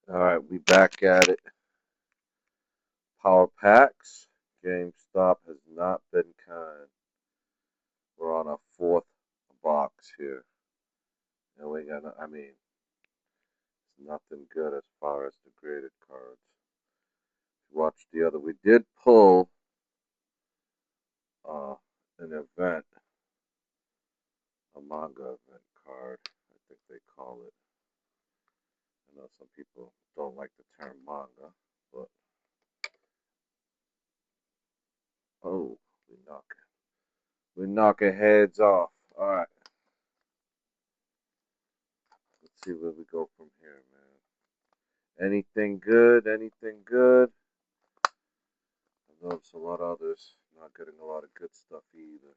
All right, we back at it. Power packs. GameStop has not been kind. We're on our fourth box here, and we got. It's nothing good as far as the graded cards. Watch the other. We did pull uh, an event, a manga event card. I think they call it. I know some people don't like the term manga, but oh, we knock we knocking heads off. All right, let's see where we go from here, man. Anything good? Anything good? I noticed a lot of others not getting a lot of good stuff either.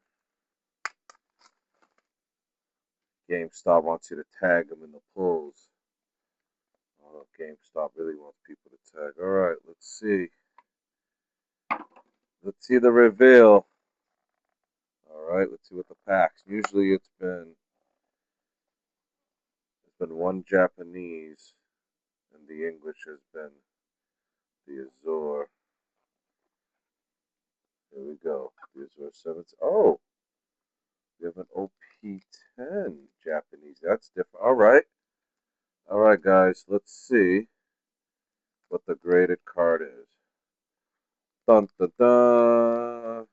GameStop wants you to tag them in the pulls. Oh, GameStop really wants people to tag. All right, let's see. Let's see the reveal. All right, let's see what the packs. Usually it's been one Japanese, and the English has been the Azure. Here we go. The Azure 7. Oh, we have an OP10 Japanese. That's different. All right. All right, guys. Let's see what the graded card is. Dun dun dun.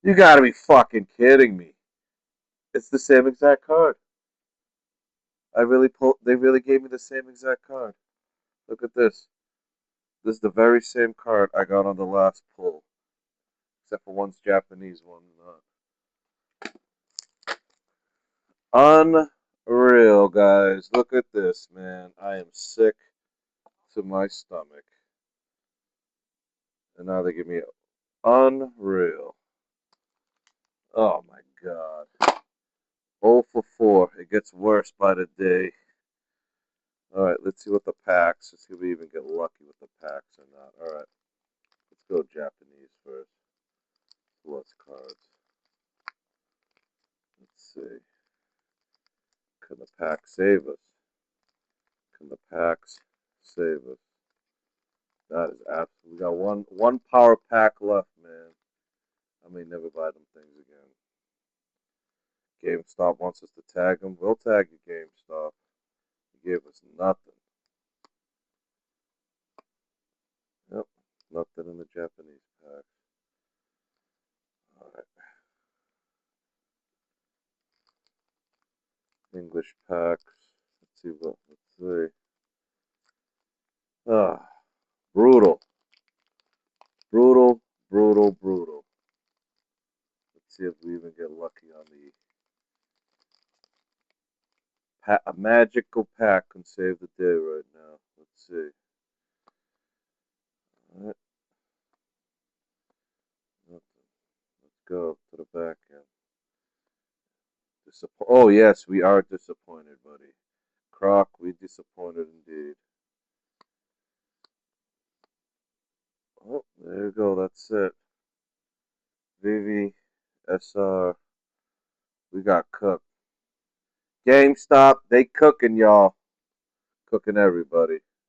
You gotta be fucking kidding me. It's the same exact card. They really gave me the same exact card. Look at this. This is the very same card I got on the last pull. Except for one's Japanese, one's not. Unreal, guys. Look at this, man. I am sick to my stomach. And now they give me unreal. Oh my god. 0 for 4. It gets worse by the day. Alright, let's see what the packs. Let's see if we even get lucky with the packs or not. Alright, let's go Japanese first. Plus cards. Let's see. Can the pack save us? Can the packs save us? That is absolutely. We got one power pack left, man. I may never buy them things again. GameStop wants us to tag them. We'll tag you, GameStop. You gave us nothing. Yep, nothing in the Japanese pack. All right, English packs. Let's see what. Let's see. Ah, brutal, brutal, brutal, brutal. Let's see if we even get lucky on the a magical pack can save the day right now. Let's see. All right, nothing. Let's go to the back end. Oh yes, we are disappointed, buddy. Croc, we disappointed indeed. Oh, there you go. That's it. Vivi, SR, we got cooked. GameStop, they cooking y'all, cooking everybody.